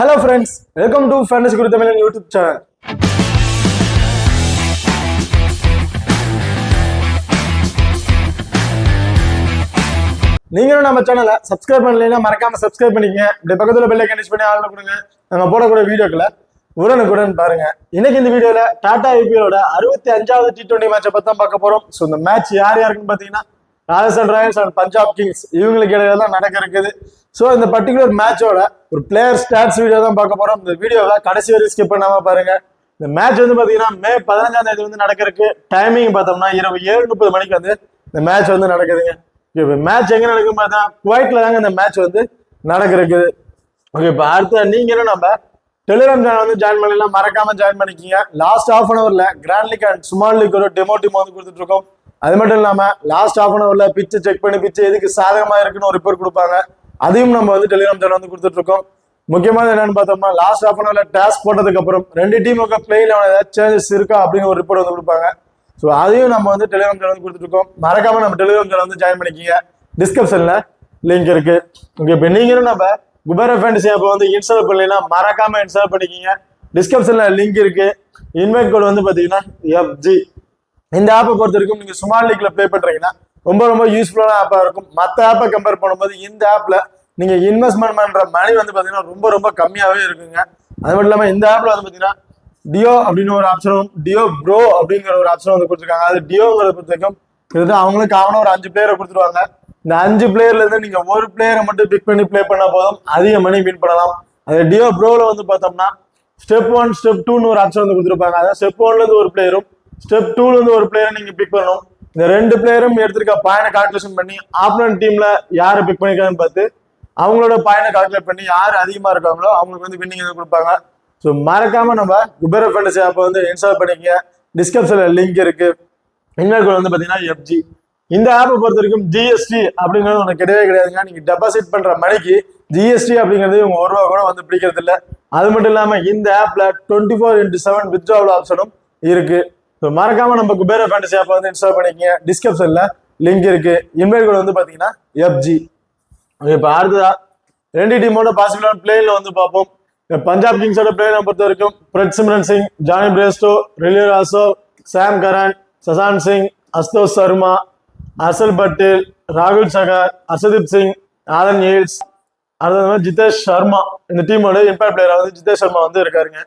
Hello friends, welcome to Fantasy Guru Tamil YouTube channel. நீங்களும் நம்ம சேனலை சப்ஸ்கிரைப் பண்ணலைன்னா மறக்காம சப்ஸ்கிரைப் பண்ணிக்கங்க. இப்படி பக்கத்துல பெல் ஐகான் டச் பண்ணி ஆல் கொடுங்க. நம்ம போடக்கூடிய வீடியோக்களை உடனுக்குடன் பாருங்க. இன்னைக்கு இந்த வீடியோல டாடா ஐபிஎலோட 65வது T20 மேட்சை பத்தி தான் பார்க்க போறோம். ஸோ இந்த மேட்ச் யார் யாருக்குன்னு பாத்தீங்கன்னா Rajasthan Royals and Punjab Kings இவங்களுக்கு இடையில தான் நடக்க இருக்குது. ஸோ இந்த பர்டிகுலர் மேட்சோட ஒரு பிளேயர் ஸ்டாட்ஸ் வீடியோ தான் பார்க்க போறோம். இந்த வீடியோவை கடைசி வரை ஸ்கிப் பண்ணாம பாருங்க. இந்த மேட்ச் வந்து பாத்தீங்கன்னா மே 15ஆம் தேதி வந்து நடக்கிறதுக்கு டைமிங் பார்த்தோம்னா இரவு 7:30 மணிக்கு வந்து இந்த மேட்ச் வந்து நடக்குதுங்க. இப்போ மேட்ச் எங்க நடக்கும் பார்த்தா குவைட்ல தாங்க இந்த மேட்ச் வந்து நடக்கிறதுக்கு. ஓகே, இப்போ அடுத்த நீங்களும் நம்ம டெலிகிராம் சேனல் வந்து ஜாயின் பண்ணலாம், மறக்காம ஜாயின் பண்ணிக்கிங்க. லாஸ்ட் ஹாஃப் அன் அவர்ல grand league and small league ஒரு டெமோ டீம் வந்து கொடுத்துட்டு இருக்கோம். அது மட்டும் இல்லாம லாஸ்ட் ஹாஃப் அன் அவர்ல பிச்சு செக் பண்ணி பிச்சு எதுக்கு சாதகமா இருக்குன்னு ஒரு ரிப்போர்ட் கொடுப்பாங்க. அதையும் நம்ம வந்து டெலிகிராம் சேனல் வந்து கொடுத்துட்டு இருக்கோம். முக்கியமான என்னன்னு பார்த்தோம்னா லாஸ்ட் ஹாஃப் அன் அவர்ல டாஸ் போட்டதுக்கு அப்புறம் ரெண்டு டீமுக்கு பிளேயில ஏதாவது சேஞ்சஸ் இருக்கா அப்படின்னு ஒரு ரிப்போர்ட் வந்து கொடுப்பாங்க. ஸோ அதையும் நம்ம வந்து டெலிகிராம் சேனல் வந்து கொடுத்துட்டு இருக்கோம். மறக்காம நம்ம டெலிகிராம் சேனல் வந்து ஜாயின் பண்ணிக்கிங்க. டிஸ்கிரிப்ஷன்ல லிங்க் இருக்கு. ஓகே, இப்போ நீங்களும் நம்ம குபேர ஃபேண்டசி ஆப் வந்து இன்ஸ்டால் பண்ணலாம், மறக்காம இன்ஸ்டால் பண்ணிக்கிங்க. டிஸ்கிரிப்ஷன்ல லிங்க் இருக்கு. இன்வைட் கோட் வந்து பாத்தீங்கன்னா FG. இந்த ஆப்பை பொறுத்த வரைக்கும் நீங்க ஸ்மால் லீக்ல ப்ளே பண்றீங்கன்னா ரொம்ப யூஸ்ஃபுல்லான ஆப்பா இருக்கும். மற்ற ஆப்பை கம்பேர் பண்ணும்போது இந்த ஆப்ல நீங்க இன்வெஸ்ட்மெண்ட் பண்ற மணி வந்து பாத்தீங்கன்னா ரொம்ப கம்மியாவே இருக்குங்க. அது மட்டும் இல்லாம இந்த ஆப்ல வந்து பாத்தீங்கன்னா டியோ அப்படின்னு ஒரு ஆப்ஷனும் டியோ ப்ரோ அப்படிங்கிற ஒரு ஆப்ஷன் வந்து கொடுத்துருக்காங்க. அது டியோங்கிறத பொறுத்த வரைக்கும் கிட்டத்தட்ட அவங்களுக்கு காமனா ஒரு 5 பிளேயரை கொடுத்துருவாங்க. இந்த 5 பிளேயர்ல இருந்து நீங்க ஒரு பிளேயரை மட்டும் பிக் பண்ணி பிளே பண்ணா போதும், அதிக மணி வின் பண்ணலாம். அது டியோ ப்ரோல வந்து பார்த்தோம்னா ஸ்டெப் 1 ஸ்டெப் 2ன்னு ஒரு ஆப்ஷன் வந்து கொடுத்துருப்பாங்க. அதாவது ஸ்டெப் 1ல இருந்து ஒரு பிளேயரும் ஸ்டெப் 2ல இருந்து ஒரு பிளேயரை நீங்க பிக் பண்ணணும். இந்த ரெண்டு பிளேயரும் எடுத்திருக்க பாயிண்ட் கால்குலேஷன் பண்ணி ஆப்போனன்ட் டீம்ல யாரை பிக் பண்ணிருக்காங்கன்னு பார்த்து அவங்களோட பாயிண்ட் கால்குலேட் பண்ணி யார் அதிகமா இருக்காங்களோ அவங்களுக்கு வந்து வின்னிங் வந்து கொடுப்பாங்க. ஸோ மறக்காம நம்ம குபேர ஃபேண்டசி ஆப்பை வந்து இன்ஸ்டால் பண்ணிக்க. டிஸ்கிரிப்ஷன்ல லிங்க் இருக்கு. இன்வைட் கோட் வந்து பாத்தீங்கன்னா FG. இந்த ஆப்பை பொறுத்த வரைக்கும் GST அப்படிங்கிறது உனக்கு கிடையாதுங்க. நீங்க டெபாசிட் பண்ற மணிக்கு GST அப்படிங்கிறது இவங்க ஒரு ரூபா கூட வந்து பிடிக்கிறது இல்லை. அது மட்டும் இல்லாம இந்த ஆப்ல 24/7 வித்ட்ராவல் ஆப்ஷனும் இருக்கு. ஸோ மறக்காம நம்ம குபேர ஃபேண்டசி ஆப்பை வந்து இன்ஸ்டால் பண்ணிக்கங்க. டிஸ்கிரிப்ஷன்ல லிங்க் இருக்கு. இன்வைட் கோட் வந்து பாத்தீங்கன்னா FG. இப்போ அடுத்ததா ரெண்டு டீமோட பாசிபிளான பிளேல வந்து பார்ப்போம். பஞ்சாப் கிங்ஸோட பிளேயரை பொறுத்த வரைக்கும் Prabhsimran Singh, Jonny Bairstow, Rilee Rossouw, Sam Curran, Shashank Singh, Ashutosh Sharma, Axar Patel, ராகுல் சகர், அர்ஷதீப் சிங், ஆதன் யேல்ஸ், அடுத்தது ஜிதேஷ் சர்மா. இந்த டீமோட இம்பாக்ட் பிளேயரா வந்து ஜிதேஷ் சர்மா வந்து இருக்காருங்க.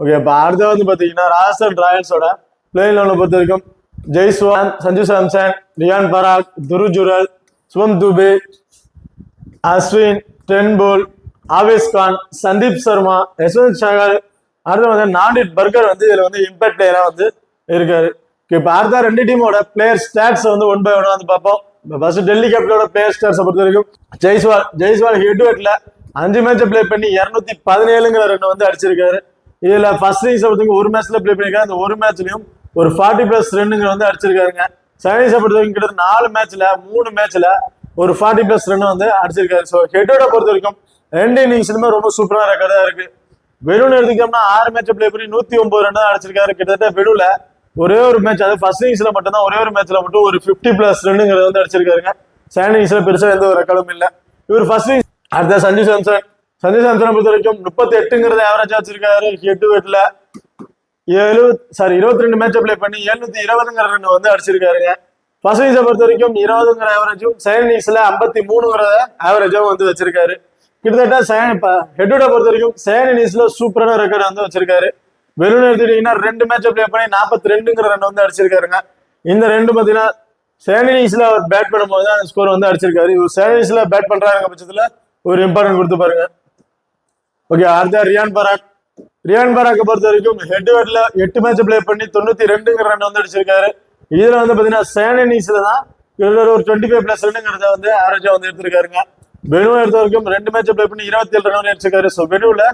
ஓகே, இப்போ அடுத்த வந்து பாத்தீங்கன்னா ராஜஸ்தான் ராயல்ஸோட பிளேயிங் லெவலை பொறுத்த வரைக்கும் ஜெய்ஸ்வால், சஞ்சு சாம்சன், ரியான் பராக், துரு ஜுரல், சுவம் துபே, அஸ்வின், டென்போல், ஆவேஸ் கான், சந்தீப் சர்மா, யஸ்வந்த் சகர், அடுத்து வந்து நாடிட் பர்கர் வந்து இதுல வந்து இம்பாக்ட் பிளேயரா வந்து இருக்காரு. இப்போ அடுத்த ரெண்டு டீமோட பிளேயர் ஸ்டாட்ஸ் வந்து 1 by 1 வந்து பார்ப்போம். ஃபர்ஸ்ட் டெல்லி கேபிட்டலோட பிளேயர் ஸ்டாட்ஸை பொறுத்த வரைக்கும் ஜெய்ஸ்வால் ஹெட் டு ஹெட்ல 5 மேட்சை பிளே பண்ணி 217ங்கிற ரன் வந்து அடிச்சிருக்காரு. இதுல ஃபர்ஸ்ட் இன்னிங்ஸை பொறுத்த வரைக்கும் ஒரு மேட்ச்ல பிளே பண்ணிருக்காரு. அந்த ஒரு மேட்ச்லயும் ஒரு 40+ ரன்னுங்கிற வந்து அடிச்சிருக்காருங்க. செகண்ட் இன்னிங்ஸை பொறுத்த வரைக்கும் கிட்டத்தட்ட 4 மேட்ச்ல 3 மேட்ச்ல ஒரு 40+ ரன் வந்து அடிச்சிருக்காரு. ஸோ ஹெட்டோட பொறுத்த வரைக்கும் ரெண்டு இன்னிங்ஸ்லுமே ரொம்ப சூப்பரான ரெக்கார்டா இருக்கு. வெறும் எடுத்துக்கிட்டோம்னா 6 மேட்சை பிளே பண்ணி 109 ரன் தான் அடிச்சிருக்காரு. கிட்டத்தட்ட வெறுல ஒரே ஒரு மேட்ச், அதாவது ஃபர்ஸ்ட் இன்னிங்ஸ்ல மட்டும் தான் ஒரே ஒரு மேட்ச்ல மட்டும் ஒரு 50+ ரன்னுங்கிறத வந்து அடிச்சிருக்காருங்க. செகண்ட் இன்னிங்ஸ்ல பெருசா எந்த ஒரு ரெக்கார்டும் இல்லை. இவர் ஃபர்ஸ்ட் இன்னிங்ஸ் அடுத்த சஞ்சு சாம்சனை பொறுத்த வரைக்கும் 38ங்கிறத ஆவரேஜா வச்சிருக்காரு. ஹெட் டு ஹெட்ல 22 மேட்சை பிளே பண்ணி 720ங்கிற ரன் வந்து அடிச்சிருக்காருங்க. ஃபர்ஸ்ட் இன்னிங்ஸை பொறுத்த வரைக்கும் 20ங்கிற ஆவரேஜும் செகண்ட் இன்னிங்ஸ்ல 53ங்கிறத ஆவரேஜும் வந்து வச்சிருக்காரு. கிட்டத்தட்ட ஹெட்டோட பொறுத்த வரைக்கும் செகண்ட் இன்னிங்ஸ்ல சூப்பரான ரெக்கார்ட் வந்து வச்சிருக்காரு. வெறும் எடுத்துட்டீங்கன்னா 2 மேட்சை பிளே பண்ணி 42ங்கிற ரன் வந்து அடிச்சிருக்காருங்க. இந்த ரெண்டு பாத்தீங்கன்னா செகண்ட் இன்னிங்ஸ்ல அவர் பேட் பண்ணும்போது அந்த ஸ்கோர் வந்து அடிச்சிருக்காரு. இவர் செகண்ட் இன்னிங்ஸ்ல பேட் பண்றாங்க பட்சத்துல ஒரு இம்பார்ட்டன்ட் கொடுத்து பாருங்க. ஓகே, அடுத்த ரியான் பராக்கை பொறுத்த வரைக்கும் ஹெட் டு ஹெட்ல 8 மேட்சை பிளே பண்ணி 92ங்கிற ரன் வந்து அடிச்சிருக்காரு. இதுல வந்து பாத்தீங்கன்னா செகண்ட் இன்னிங்ஸ்ல தான் ஒரு 25+ ரன்னுங்கிறத வந்து ஆவரேஜா வந்து எடுத்திருக்காருங்க. பெனுவை எடுத்த வரைக்கும் 2 மேட்சை பிளே பண்ணி 27 ரன் அடிச்சிருக்காரு. ஸோ பெனுல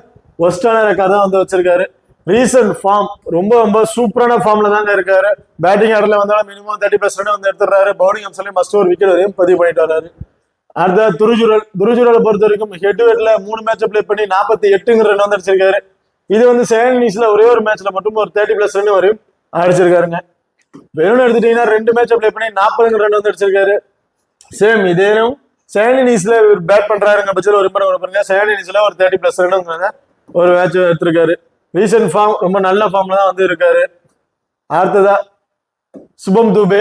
ஒஸ்டான ரெக்கார்ட் தான் வந்து வச்சிருக்காரு. ரீசன்ட் ஃபார்ம் ரொம்ப சூப்பரான ஃபார்ம்ல தாங்க இருக்காரு. பேட்டிங் ஆர்டர்ல வந்தாலும் மினிமம் 30+ ரன் வந்து எடுத்துறாரு. பவுலிங் அம்சலையும் மஸ்ட் ஒரு விக்கெட் வரையும் பதிவு பண்ணிட்டு வர்றாரு. அடுத்த துருஜுரலை பொறுத்த வரைக்கும் ஹெட் டு ஹெட்ல 3 மேட்சை பிளே பண்ணி 48ங்கிற ரன் வந்து அடிச்சிருக்காரு. இது வந்து செகண்ட் இன்னிங்ஸ்ல ஒரே ஒரு மேட்ச்ல மட்டும் ஒரு 30+ ரன் வரையும் அடிச்சிருக்காருங்க. வெறும் எடுத்துட்டீங்கன்னா 2 மேட்சை பிளே பண்ணி 40ங்கிற ரன் வந்து அடிச்சிருக்காரு. சேம் இதேனும் செகண்ட் இன்னிங்ஸ்ல பேட் பண்றாருங்க பட்சத்தில் ஒரு பாருங்க. செகண்ட் இன்னிங்ஸ்ல ஒரு 30+ ரன் ஒரு மேட்ச் எடுத்திருக்காரு. ரீசன்ட் ஃபார்ம் ரொம்ப நல்ல ஃபார்ம்ல தான் வந்து இருக்காரு. அடுத்ததா சுபம் துபே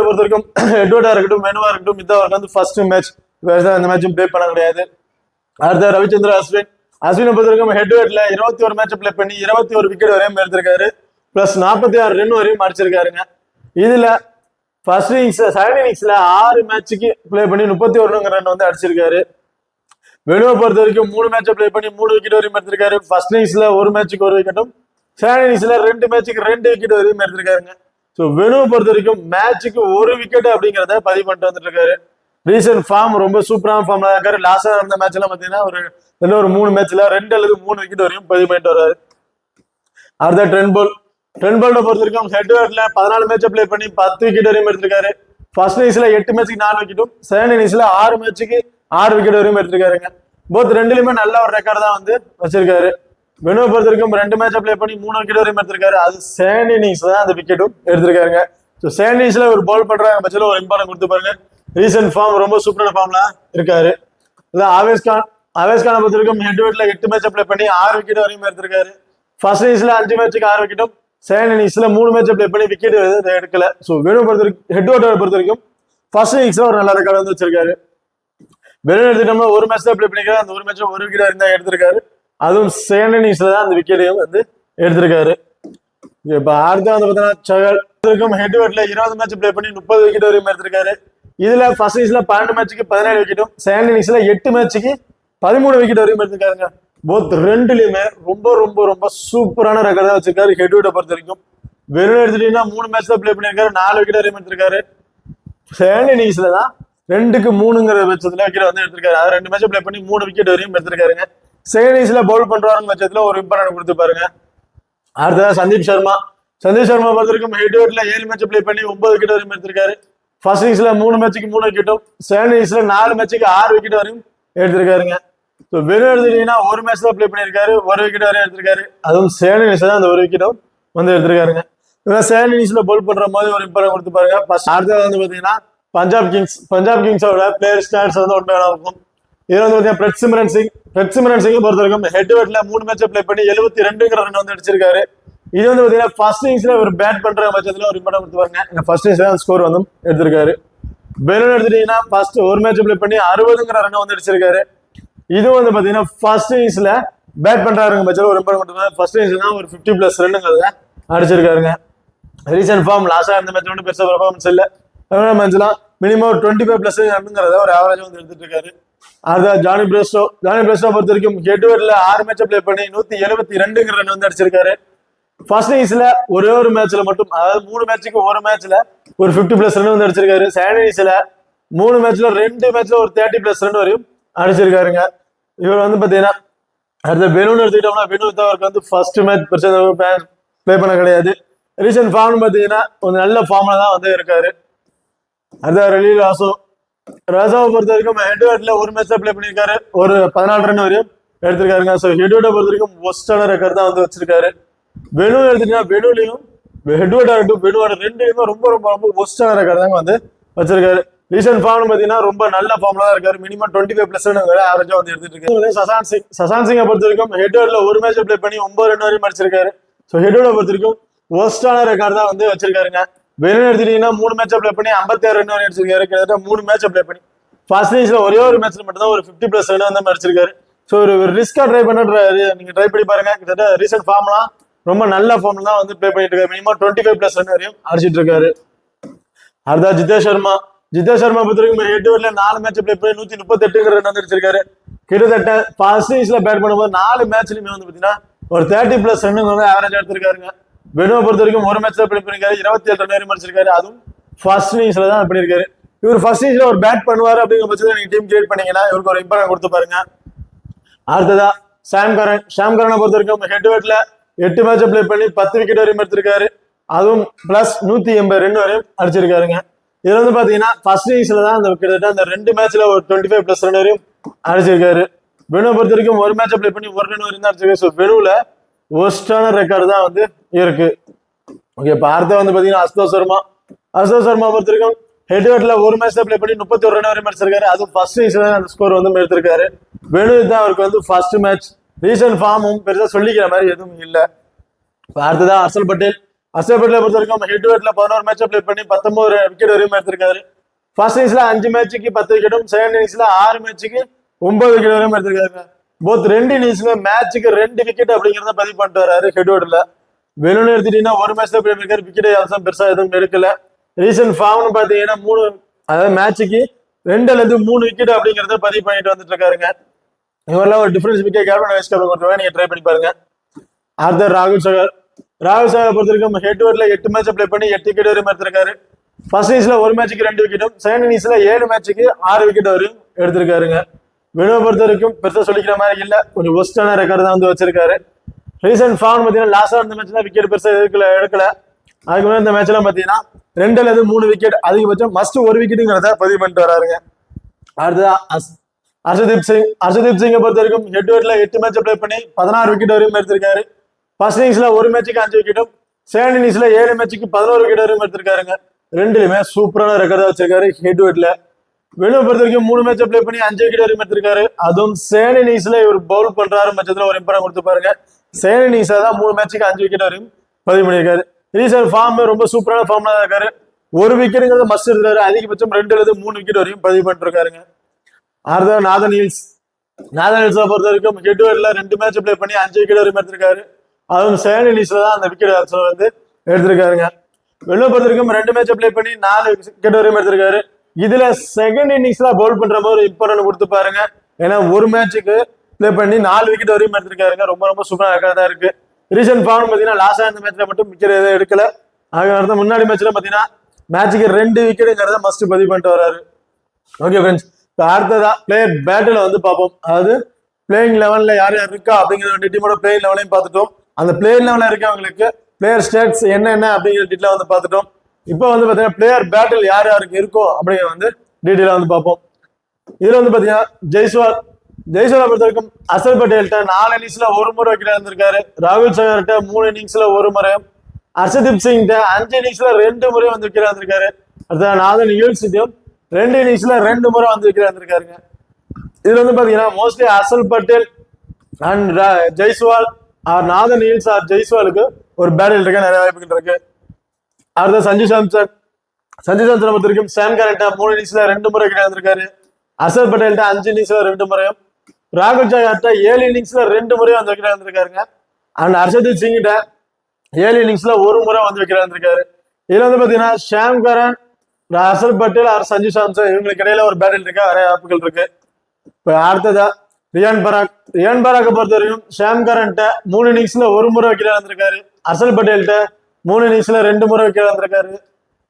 பொறுத்த வரைக்கும் எட்வர்டா இருக்கட்டும், மெனுவா இருக்கட்டும், மித்தாவா வந்து ஃபர்ஸ்ட் மேட்ச் இந்த மேட்சும் பிளே பண்ண கிடையாது. அடுத்த ரவிச்சந்திர அஸ்வினை பொறுத்த வரைக்கும் ஹெட்வெட்ல 21 மேட்ச் பிளே பண்ணி 21 விக்கெட் வரையும் எடுத்திருக்காரு. பிளஸ் 46 ரன் வரையும் அடிச்சிருக்காருங்க. இதுல ஃபர்ஸ்ட் செகண்ட் இன்னிங்ஸ்ல 6 மேட்சுக்கு பிளே பண்ணி 31 ரன் வந்து அடிச்சிருக்காரு. வெனுவை பொறுத்த வரைக்கும் 3 மேட்சை பிளே பண்ணி 3 விக்கெட் வரையும் எடுத்திருக்காரு. ஃபர்ஸ்ட் இன்னிங்ஸ்ல 1 மேட்சுக்கு 1 விக்கெட்டும், செகண்ட் இன்னிங்ஸ்ல 2 மேட்சுக்கு 2 விக்கெட் வரையும் எடுத்திருக்காருங்க. ஸோ வெனுவை பொறுத்த வரைக்கும் மேட்சுக்கு 1 விக்கெட் அப்படிங்கிறத பதிவு பண்ணிட்டு வந்துட்டு இருக்காரு. ரீசன்ட் ஃபார்ம் ரொம்ப சூப்பரான ஃபார்ம்ல இருக்காரு. லாஸ்டா நடந்த மேட்ச் எல்லாம் பாத்தீங்கன்னா ஒரு 3 மேட்ச்ல 2 அல்லது 3 விக்கெட் வரையும் பதிவு பண்ணிட்டு வர்றாரு. அடுத்த ட்ரெண்ட் பொறுத்த வரைக்கும் ஹெட்வெட்ல 14 மேட்சை பிளே பண்ணி 10 விக்கெட் வரையும் எடுத்திருக்காரு. ஃபர்ஸ்ட் இன்னிங்ஸ்ல 8 மேட்சுக்கு 4 விக்கெட்டும், செகண்ட் இன்னிங்ஸ்ல 6 மேட்சுக்கு 6 விக்கெட் வரையும் எடுத்திருக்காருங்க. போத் ரெண்டுலயுமே நல்ல ஒரு ரெக்கார்ட் தான் வந்து வச்சிருக்காரு. வெனுவை பொறுத்த வரைக்கும் 2 மேட்சை பிளே பண்ணி 3 விக்கெட் வரையும் எடுத்திருக்காரு. அது செகண்ட் இன்னிங்ஸ் தான் அந்த விக்கெட்டும் எடுத்திருக்காருங்க. ஸோ செகண்ட் இன்னிங்ஸ்ல ஒரு பால் பண்றாங்க பட்சத்தில் ஒரு இம்பார்ட்டன் கொடுத்து பாருங்க. ரீசன்ட் ஃபார்ம் ரொம்ப சூப்பரான ஃபார்ம்ல இருக்காரு. ஆவேஸ் கானை பொறுத்த வரைக்கும் ஹெட்வெட்ல 8 மேட்சை பிளே பண்ணி 6 விக்கெட் வரையும் எடுத்திருக்காரு. ஃபர்ஸ்ட் இன்னிங்ஸ்ல 5 மேட்சுக்கு 6 விக்கெட்டும், செகண்ட் இன்னிங்ஸ்ல 3 மேட்சை பிளே பண்ணி விக்கெட் எடுக்கல. ஸோ வெனுவை பொறுத்த வரைக்கும் ஹெட்வெட்டை பொறுத்த வரைக்கும் ஃபர்ஸ்ட் இன்னிங்ஸ்ல ஒரு நல்ல ரெக்கார்ட் வந்து வச்சிருக்காரு. வெறும் எடுத்துட்டோம்னா 1 மேட்ச் தான் பிளே பண்ணிருக்காரு. அந்த 1 மேட்ச் 1 விக்கெட் இருந்தா எடுத்திருக்காரு. அதுவும் செகண்ட் இன்னிங்ஸ்ல தான் அந்த விக்கெட்டையும் வந்து எடுத்திருக்காரு. இப்ப அடுத்த வந்து பாத்தீங்கன்னா ஹெட்வெட்ல 20 மேட்ச் பிளே பண்ணி 30 விக்கெட் வரையும் எடுத்திருக்காரு. இதுல ஃபர்ஸ்ட் இன்னிங்ஸ்ல 12 மேட்சுக்கு 17 விக்கெட்டும், செகண்ட் இன்னிங்ஸ்ல 8 மேட்சுக்கு 13 விக்கெட் வரையும் எடுத்திருக்காருங்க. போத் ரெண்டுலயுமே ரொம்ப ரொம்ப ரொம்ப சூப்பரான ரெக்கார்ட் தான் வச்சிருக்காரு ஹெட்வெட்டை பொறுத்த வரைக்கும். வெறும் எடுத்துட்டீங்கன்னா 3 மேட்ச் தான் பிளே பண்ணிருக்காரு, 4 விக்கெட் வரையும் எடுத்திருக்காரு. செகண்ட் இன்னிங்ஸ்ல தான் 2க்கு 3ங்கிற பட்சத்துல விக்கெட் வந்து எடுத்திருக்காரு. அது 2 மேட்ச் பிளே பண்ணி 3 விக்கெட் வரையும் எடுத்திருக்காருங்க. செகண்ட் இன்னிங்ஸ்ல பவுல் பண்றாருங்க பட்சத்துல ஒரு இம்பார்ட்டன் கொடுத்து பாருங்க. அடுத்ததா சந்தீப் சர்மா பொறுத்த வரைக்கும் ஹெட்வெட்ல 7 மேட்ச் பிளே பண்ணி 9 விக்கெட் வரையும் எடுத்திருக்காரு. ஃபர்ஸ்ட் இன்னிங்ஸ்ல 3 மேட்சுக்கு 3 விக்கெட்டும், செகண்ட் இன்னிங்ஸ்ல 4 மேட்சுக்கு 6 விக்கெட் வரையும் எடுத்திருக்காருங்க. ஸோ வெறும் எடுத்துட்டீங்கன்னா 1 மேட்ச் தான் பிளே பண்ணியிருக்காரு, 1 விக்கெட் வரையும் எடுத்திருக்காரு. அதுவும் செகண்ட் இன்னிங்ஸ்ல தான் அந்த 1 விக்கெட்டும் வந்து எடுத்திருக்காருங்க. செகண்ட் இன்னிங்ஸ்ல பவுல் பண்ற மாதிரி ஒரு இம்பார்ட்டன் கொடுத்து பாருங்க. அடுத்தது வந்து பாத்தீங்கன்னா பஞ்சாப் கிங்ஸோட பிளேயர் ஸ்டாட்ஸ் வந்து உண்மையான இருக்கும். இதுல வந்து பாத்தீங்கன்னா பிரெட் சிம்ரன் சிங் பொறுத்த வரைக்கும் ஹெட்வெட்ல 3 மேட்சை பிளே பண்ணி 72 ரன் வந்து அடிச்சிருக்காரு. இது வந்து பாத்தீங்கன்னா ஃபர்ஸ்ட் இன்னிங்ஸ்ல ஒரு பேட் பண்ற பட்சத்துல ஒரு இம்பார்ட்டன் கொடுத்து பாருங்க. ஃபர்ஸ்ட் இன்னிங்ஸ்ல ஸ்கோர் வந்து எடுத்திருக்காரு. பெலூன் எடுத்துட்டீங்கன்னா ஃபர்ஸ்ட் 1 மேட்ச் பிளே பண்ணி 60 ரன் வந்து அடிச்சிருக்காரு. இது வந்து பாத்தீங்கன்னா ஃபர்ஸ்ட் இன்னிங்ஸ்ல பேட் பண்றாருங்க பட்சத்துல ஒரு இம்பார்ட்டன் கொடுத்து ஃபர்ஸ்ட் இன்னிங்ஸ்ல தான் ஒரு 50+ ரன்னுங்கிறத அடிச்சிருக்காருங்க. ரீசன்ட் ஃபார்ம் லாஸ்டா இருந்த மேட்ச் வந்து பெருசா பெர்ஃபார்மன்ஸ் இல்ல. மேட்ச்லாம் மினிமம் 25+ ரன்னுங்கிறத ஒரு ஆவரேஜ் வந்து எடுத்துட்டு இருக்காரு. அதுதான் ஜானி பிரெஸ்டோ பொறுத்த வரைக்கும் ஹெட்வெட்ல 6 மேட்சை பிளே பண்ணி 172 ரன் வந்து அடிச்சிருக்காரு. ஃபர்ஸ்ட் இன்னிங்ஸ்ல ஒரே ஒரு மேட்ச்ல மட்டும், அதாவது 3 மேட்சுக்கு 1 மேட்ச்ல ஒரு 50+ ரன் வந்து அடிச்சிருக்காரு. செகண்ட் இன்னிங்ஸ்ல 3 மேட்ச்ல 2 மேட்ச்ல ஒரு 30+ ரன் வரையும் அடிச்சிருக்காருங்க. இவர் வந்து பாத்தீங்கன்னா அடுத்த பெலூன் எடுத்துக்கிட்டோம்னா அவருக்கு வந்து ஃபர்ஸ்ட் மேட்ச் பிளே பண்ண கிடையாது. ரீசன்ட் ஃபார்ம் பாத்தீங்கன்னா ஒரு நல்ல ஃபார்ம்ல தான் வந்து இருக்காரு. அடுத்த ராசாவை பொறுத்த வரைக்கும் ஹெட்வெட்ல 1 மேட்ச் பிளே பண்ணிருக்காரு, ஒரு 14 ரன் வரையும் எடுத்திருக்காருங்க. ஸோ ஹெட்வெட்டை பொறுத்த வரைக்கும் ஒஸ்டான ரெக்கார்ட் தான் வந்து வச்சிருக்காரு. வெனு எடுத்துட்டீங்கன்னா வெனுலையும் ஹெட்வெட்டா இருக்கட்டும் வெனுவோட ரெண்டுலையுமே ரொம்ப ரொம்ப ரொம்ப ஒஸ்டான ரெக்கார்ட் தாங்க வந்து வச்சிருக்காரு. ரீசன்ட் ஃபார்ம் பாத்தீங்கன்னா ரொம்ப நல்ல ஃபார்ம்ல தான் இருக்காரு. மினிமம் 25+ ரன் ஆவரேஜா வந்து எடுத்துட்டு இருக்காரு. சசாந்த் சிங்கை பொறுத்த வரைக்கும் ஹெட்வெட்ல 1 மேட்ச் பிளே பண்ணி 9 ரன் வரையும் அடிச்சிருக்காரு. ஸோ ஹெட்வெட்டை பொறுத்த வரைக்கும் ஒஸ்டான ரெக்கார்ட் தான் வந்து வச்சிருக்காருங்க. வெறும் எடுத்துட்டீங்கன்னா 3 மேட்சை பிளே பண்ணி 56 ரன் வரை அடிச்சிருக்காரு. கிட்டத்தட்ட 3 மேட்சை பிளே பண்ணி ஃபர்ஸ்ட் இன்னிங்ஸ்ல ஒரே ஒரு மேட்ச்ல மட்டும் தான் ஒரு 50+ ரன் வந்து அடிச்சிருக்காரு. ஸோ ஒரு ரிஸ்கா ட்ரை நீங்க ட்ரை பண்ணி பாருங்க. கிட்டத்தட்ட ரீசன்ட் ஃபார்ம்லாம் ரொம்ப நல்ல ஃபார்ம்ல தான் வந்து பிளே பண்ணிட்டு இருக்காரு. மினிமம் 25+ ரன் வரையும் அடிச்சிட்டு இருக்காரு. அடுத்தா ஜிதேஷ் சர்மா பொறுத்த வரைக்கும் ஹெட்வெட்ல 4 மேட்ச் பிளே பண்ணி 138 ரன் வந்து அடிச்சிருக்காரு. கிட்டத்தட்ட ஃபர்ஸ்ட் இன்னிங்ஸ்ல பேட் பண்ணும்போது 4 மேட்ச்லயுமே வந்து பாத்தீங்கன்னா ஒரு 30+ ரன் வந்து ஆவரேஜ் எடுத்திருக்காருங்க. வெனுவை பொறுத்த வரைக்கும் 1 மேட்ச் தான் பிளே பண்ணிருக்காரு, 27 ரன் வரையும் அடிச்சிருக்காரு. அதுவும் ஃபர்ஸ்ட் இன்னிங்ஸ்ல தான் பண்ணிருக்காரு. இவர் ஃபர்ஸ்ட் இன்னிங்ஸ்ல ஒரு பேட் பண்ணுவாரு அப்படிங்கிற பட்சத்தில் நீங்க டீம் கிரியேட் பண்ணீங்கன்னா இவருக்கு ஒரு இம்பார்ட்டன் கொடுத்து பாருங்க. அடுத்ததா ஷாம் கரனை பொறுத்த வரைக்கும் ஹெட்வெட்ல 8 மேட்சை பிளே பண்ணி 10 விக்கெட் வரையும் எடுத்திருக்காரு. அதுவும் பிளஸ் 180 ரன் வரையும் அடிச்சிருக்காருங்க. இதுல வந்து பாத்தீங்கன்னா ஃபர்ஸ்ட் இன்னிங்ஸ்ல தான் கிட்டத்தட்ட அந்த 2 மேட்ச்ல ஒரு 25+ ரன் வரையும் அடிச்சிருக்காரு. வெனுவை பொறுத்த வரைக்கும் 1 மேட்சை பிளே பண்ணி 1 ரன் வரையும் தான் அடிச்சிருக்காரு. ஸோ வெனுவுல ஒஸ்டான ரெக்கார்டு தான் வந்து இருக்கு. ஓகே, இப்ப அடுத்த வந்து பாத்தீங்கன்னா அஸ்தோஷ் சர்மா பொறுத்த வரைக்கும் ஹெட்வெட்ல 1 மேட்ச் தான் பிளே பண்ணி 31 ரன் வரையும் அடிச்சிருக்காரு. அதுவும் ஃபர்ஸ்ட் இன்னிங்ஸ்ல அந்த ஸ்கோர் வந்து எடுத்திருக்காரு. வெனு தான் அவருக்கு வந்து ஃபர்ஸ்ட் மேட்ச் ரீசன்ட் ஃபார்மும் பெருசா சொல்லிக்கிற மாதிரி எதுவும் இல்லை. அடுத்ததா ஹர்ஷல் பட்டேல் பொறுத்த வரைக்கும் ஹெட் டு ஹெட்ல 11 மேட்சை பிளே பண்ணி 19 விக்கெட் வரையும் எடுத்திருக்காரு. ஃபர்ஸ்ட் இன்னிங்ஸ்ல 5 மேட்சுக்கு 10 விக்கெட்டும், செகண்ட் இன்னிங்ஸ்ல 6 மேட்சுக்கு 9 விக்கெட் வரையும் எடுத்திருக்காரு. போத் 2 இன்னிங்ஸ்ல மேட்சுக்கு 2 விக்கெட் அப்படிங்கிறத பதிவு பண்ணிட்டு வராரு ஹெட் டு ஹெட்ல. வெளியூர் எடுத்துட்டீங்கன்னா ஒரு மேட்ச் தான் பண்ணிருக்காரு, விக்கெட் அவசரம் பெருசா எதுவும் எடுக்கல. ரீசன்ட் ஃபார்ம்னு பாத்தீங்கன்னா 3 அதாவது மேட்சுக்கு 2 அல்லது 3 விக்கெட் அப்படிங்கறத பதிவு பண்ணிட்டு வந்துட்டு இருக்காருங்க. இவரெல்லாம் ஒரு difference wicket captain vice captain கொடுத்துருவா, நீங்க ட்ரை பண்ணி பாருங்க. அடுத்த ராகுல் சகர் பொறுத்த வரைக்கும் ஹெட் டு ஹெட்ல 8 மேட்ச் பிளே பண்ணி 8 விக்கெட் வரையும் எடுத்திருக்காரு. ஃபர்ஸ்ட் இன்னிங்ஸ்ல ஒரு மேட்சுக்கு 2 விக்கெட்டும், செகண்ட் இன்னிங்ஸ்ல 7 மேட்சுக்கு 6 விக்கெட் வரையும் எடுத்திருக்காருங்க. வினோவை பொறுத்த வரைக்கும் பெருசா சொல்லிக்கிற மாதிரி இல்ல, கொஞ்சம் ஒஸ்டான ரெக்கார்டு தான் வந்து வச்சிருக்காரு. ரீசன்ட் ஃபார்ம் பாத்தீங்கன்னா லாஸ்டா அந்த மேட்ச்ல விக்கெட் பெருசா எடுக்கல. அதுக்கு முன்னாடி இந்த மேட்ச்லாம் பாத்தீங்கன்னா 2 அல்லது 3 விக்கெட், அதிகபட்சம் மஸ்ட் 1 விக்கெட்டுங்கிறத பதிவு பண்ணிட்டு வராருங்க. அடுத்ததா ஹர்ஷதீப் சிங்கை பொறுத்த வரைக்கும் ஹெட் டு ஹெட்ல 8 மேட்ச் பிளே பண்ணி 16 விக்கெட் வரையும் எடுத்திருக்காரு. ஃபர்ஸ்ட் இன்னிங்ஸ்ல ஒரு மேட்சுக்கு 5 விக்கெட்டும், செகண்ட் இன்னிங்ஸ்ல 7 மேட்சுக்கு 11 விக்கெட் வரையும் எடுத்திருக்காருங்க. ரெண்டுலயுமே சூப்பரான ரெக்கார்டா வச்சிருக்காரு ஹெட் டு ஹெட்ல. வினோவை பொறுத்த வரைக்கும் 3 மேட்சை பிளே பண்ணி 5 விக்கெட் வரையும் எடுத்திருக்காரு. அதுவும் செகண்ட் இன்னிங்ஸ்ல இவர் பவுல் பண்றாரு பட்சத்துல ஒரு இம்பார்ட்டன் கொடுத்து பாருங்க. செகண்ட் இன்னிங்ஸ்ல தான் 3 மேட்சுக்கு 5 விக்கெட் வரையும் பதிவு பண்ணியிருக்காரு. ரீசன்ட் ஃபார்ம் ரொம்ப சூப்பரான ஃபார்ம்ல இருக்காரு. 1 விக்கெட்டுங்கிறது மஸ்ட் இருக்காரு, அதிகபட்சம் 2 அல்லது 3 விக்கெட் வரையும் பதிவு பண்ணிருக்காருங்க. அடுத்த நாதன் ஹில்ஸை பொறுத்த வரைக்கும் ஹெட் டு ஹெட்ல 2 மேட்ச் பிளே பண்ணி 5 விக்கெட் வரையும் எடுத்திருக்காரு. அதுவும் செகண்ட் இன்னிங்ஸ்ல தான் அந்த விக்கெட் வந்து எடுத்திருக்காருங்க. வினோவை பொறுத்த வரைக்கும் 2 மேட்ச் பிளே பண்ணி 4 விக்கெட் வரையும் எடுத்திருக்காரு. இதுல செகண்ட் இன்னிங்ஸ்ல பவுல் பண்ற மாதிரி இம்பார்ட்டன் கொடுத்து பாருங்க. ஏன்னா ஒரு மேட்சுக்கு பிளே பண்ணி 4 விக்கெட் வரையும் எடுத்திருக்காருங்க. ரொம்ப ரொம்ப சூப்பரான ரெக்கார்ட் தான் இருக்கு. ரீசன்ட் ஃபார்ம் பாத்தீங்கன்னா லாஸ்டா இந்த மேட்ச்ல மட்டும் விக்கெட் எதுவும் எடுக்கல. அதுக்கு முன்னாடி மேட்ச்ல பாத்தீங்கன்னா மேட்சுக்கு 2 விக்கெட்டுங்கிறத மஸ்ட் பதிவு பண்ணிட்டு வராரு. ஓகே ஃப்ரெண்ட்ஸ், அடுத்ததா பிளேயர் பேட்டில் வந்து பார்ப்போம். அதாவது பிளேயிங் லெவன்ல யார் யார் இருக்கா அப்படிங்கிற 2 டீமோட பிளேயிங் லெவலையும் பார்த்துட்டோம். அந்த பிளேயிங் லெவலில் இருக்கவங்களுக்கு பிளேயர் ஸ்டேட்ஸ் என்னென்ன அப்படிங்கிற டீட்டெயிலாக வந்து பார்த்துட்டோம். இப்போ வந்து பார்த்தீங்கன்னா பிளேயர் பேட்டில் யார் யாருக்கு இருக்கோ அப்படிங்கிற வந்து டீட்டெயிலாக வந்து பார்ப்போம். இதுல வந்து பார்த்தீங்கன்னா ஜெய்ஸ்வாலை பொறுத்த வரைக்கும் ஹர்ஷல் பட்டேல்கிட்ட 4 இன்னிங்ஸ்ல 1 முறை விக்கெட் இருந்திருக்காரு. ராகுல் சகர்கிட்ட 3 இன்னிங்ஸ்ல 1 முறையும், ஹர்ஷதீப் சிங்கிட்ட 5 இன்னிங்ஸ்ல 2 முறையும் வந்து விக்கெட் இருந்திருக்காரு. அடுத்த நாதன் ஹில்ஸிட்டையும் 2 இன்னிங்ஸ்ல 2 முறை வந்து விக்கெட் இருந்திருக்காருங்க. இதுல வந்து பாத்தீங்கன்னா mostly Harshal Patel and Jaiswal or Nathan Ellis or ஜெய்ஸ்வாலுக்கு ஒரு பேட்டில் இருக்க நிறைய வாய்ப்புகள் இருக்கு. அடுத்த சஞ்சு சாம்சன் பொறுத்த வரைக்கும் சாம் கரன்ட்ட 3 இன்னிங்ஸ்ல 2 முறை விக்கெட் இருந்திருக்காரு. ஹர்ஷல் பட்டேல்கிட்ட 5 இன்னிங்ஸ்ல 2 முறையும், ராகுல் சகர்கிட்ட 7 இன்னிங்ஸ்ல 2 முறையும் வந்து விக்கெட் இருந்திருக்காருங்க. அண்ட் ஹர்ஷதீப் சிங்கிட்ட 7 இன்னிங்ஸ்ல 1 முறை வந்து விக்கெட் இருந்திருக்காரு. இதுல வந்து பாத்தீங்கன்னா ஷாம் கரன், ஹர்ஷல் பட்டேல் ஆர் சஞ்சு சாம்சன் இவங்களுக்கு இடையில ஒரு பேட்டில் இருக்க நிறைய வாய்ப்புகள் இருக்கு. இப்ப அடுத்ததா ரியான் பராக்கை பொறுத்த வரைக்கும் ஷாம் கரன்ட்ட 3 இன்னிங்ஸ்ல 1 முறை விக்கெட் இருந்திருக்காரு. ஹர்ஷல் பட்டேல்கிட்ட 3 இன்னிங்ஸ்ல 2 முறை விக்கெட் இருந்திருக்காரு.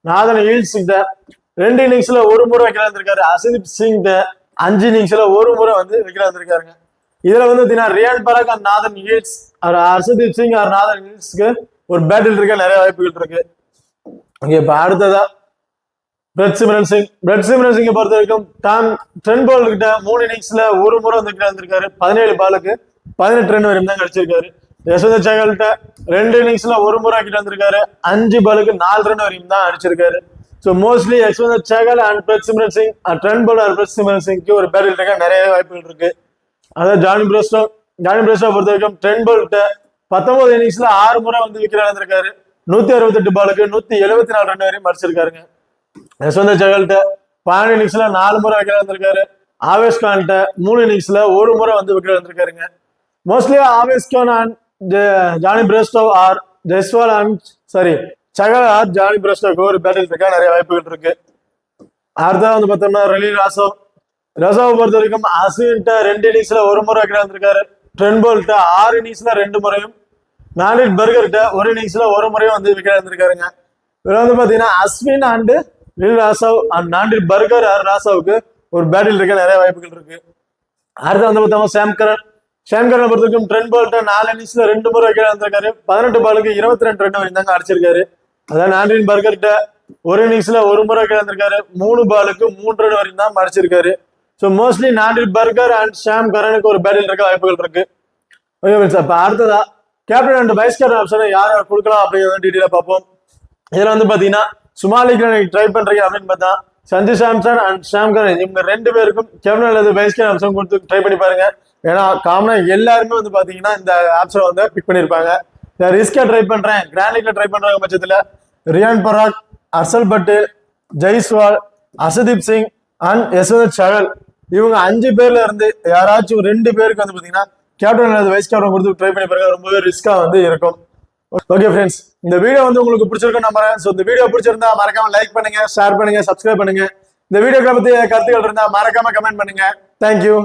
நாதன் ஹில்ஸ் கிட்ட 2 இன்னிங்ஸ்ல 1 முறை விக்கெட் இருந்திருக்காரு. ஹர்ஷதீப் சிங்கிட்ட 5 இன்னிங்ஸ்ல 1 முறை வந்து விக்கெட் இருந்திருக்காருங்க. இதுல வந்து Riyan Parag and Nathan Ellis or Arshdeep Singh or Nathan ஹில்ஸ்க்கு ஒரு பேட்டில் இருக்க நிறைய வாய்ப்புகள் இருக்கு. ஓகே, இப்ப அடுத்ததா பிரெட் சிம்ரன் சிங்கை பொறுத்த வரைக்கும் ட்ரெண்ட் போல் கிட்ட 3 இன்னிங்ஸ்ல 1 முறை வந்து விக்கெட் இருந்திருக்காரு. 17 பாலுக்கு 18 ரன் வரையும் தான் கிடைச்சிருக்காரு. யஸ்வந்த் சகல்கிட்ட 2 இன்னிங்ஸ்ல 1 முறை விக்கெட் வந்திருக்காரு. 5 பாலுக்கு 4 ரன் வரையும் தான் அடிச்சிருக்காரு. So mostly Yuzvendra Chahal and Prabhsimran Singh Trent Boult or Prabhsimran சிங்க்கு ஒரு பேட்டில் இருக்க நிறைய வாய்ப்புகள் இருக்கு. அதாவது ஜானி பிரஸ்டோ பொறுத்த வரைக்கும் ட்ரெண்ட் போல் கிட்ட 19 இன்னிங்ஸ்ல 6 முறை வந்து விக்கெட் இருந்திருக்காரு. 168 பாலுக்கு 174 ரன் வரையும் அடிச்சிருக்காருங்க. யஸ்வந்த் சகல்கிட்ட 12 இன்னிங்ஸ்ல 4 முறை விக்கெட் இருந்திருக்காரு. ஆவேஷ் கான்கிட்ட 3 இன்னிங்ஸ்ல 1 முறை வந்து விக்கெட் இருந்திருக்காருங்க. Mostly Avesh Khan and Jonny Bairstow or Jaiswal and Chahal or Jonny பிரஸ்டோக்கு ஒரு பேட்டில் இருக்க நிறைய வாய்ப்புகள் இருக்கு. அடுத்தது வந்து பார்த்தோம்னா ரலி ராசோவை பொறுத்த வரைக்கும் அஸ்வின்கிட்ட 2 இன்னிங்ஸ்ல 1 முறை விக்கெட் இருந்திருக்காரு. ட்ரெண்ட் போல்கிட்ட 6 இன்னிங்ஸ்ல 2 முறையும், நாண்டிட் பர்கர்கிட்ட 1 இன்னிங்ஸ்ல 1 முறையும் வந்து விக்கெட் இருந்திருக்காருங்க. இதுல வந்து பாத்தீங்கன்னா அஸ்வின் அண்ட் ரில் ராசவ் அண்ட் நாண்டிட் பர்கர் ஆர் ராசவுக்கு ஒரு பேட்டில் இருக்க நிறைய வாய்ப்புகள் இருக்கு. அடுத்து வந்து பார்த்தோம்னா ஷாம் கரனை பொறுத்த வரைக்கும் ட்ரெண்ட் போல்கிட்ட 4 இன்னிங்ஸ்ல 2 முறை விக்கெட் இருந்திருக்காரு. 18 பாலுக்கு 22 ரன் வரையும் தாங்க அடிச்சிருக்காரு. அதாவது நாண்டிட் பர்கர்கிட்ட 1 இன்னிங்ஸ்ல 1 முறை விக்கெட் இருந்திருக்காரு. 3 பாலுக்கு 3 ரன் வரையும் தான் அடிச்சிருக்காரு. So mostly Nandre Burger and Sam கரனுக்கு ஒரு பேட்டில் இருக்க வாய்ப்புகள் இருக்கு. ஓகே ஃப்ரெண்ட்ஸ், அப்ப அடுத்ததா கேப்டன் அண்ட் வைஸ் கேப்டன் ஆப்ஷனை யார் யார் கொடுக்கலாம் அப்படிங்கிறத டீட்டெயிலா பார்ப்போம். இதுல வந்து பாத்தீங்கன்னா சுமாலிக்கு ட்ரை பண்றீங்க அப்படின்னு பார்த்தா சஞ்சு சாம்சன் அண்ட் ஷாம் கரன் இவங்க 2 பேருக்கும் கேப்டன் அல்லது வைஸ் கேப்டன் ஆப்ஷன் கொடுத்து ட்ரை பண்ணி பாருங்க. ஏன்னா காமனா எல்லாருமே வந்து பாத்தீங்கன்னா இந்த ஆப்ஸ்ல வந்து பிக் பண்ணிருப்பாங்க. ரிஸ்கா ட்ரை பண்றேன், கிராண்ட் லீக்ல ட்ரை பண்ற பட்சத்துல ரியான் பராக், ஹர்ஷல் பட்டேல், ஜெய்ஸ்வால், அர்ஷதீப் சிங் அண்ட் யஸ்வந்த் சஹல் இவங்க 5 பேர்ல இருந்து யாராச்சும் 2 பேருக்கு வந்து பாத்தீங்கன்னா கேப்டன் அல்லது வைஸ் கேப்டன் கொடுத்து ட்ரை பண்ணி பாருங்க. ரொம்பவே ரிஸ்கா வந்து இருக்கும். ஓகே ஃப்ரெண்ட்ஸ், இந்த வீடியோ வந்து உங்களுக்கு பிடிச்சிருக்கும் நம்புறேன். ஸோ இந்த வீடியோ பிடிச்சிருந்தா மறக்காம லைக் பண்ணுங்க, ஷேர் பண்ணுங்க, சப்ஸ்கிரைப் பண்ணுங்க. இந்த வீடியோக்களை பத்தி கருத்துக்கள் இருந்தா மறக்காம கமெண்ட் பண்ணுங்க. தேங்க்யூ.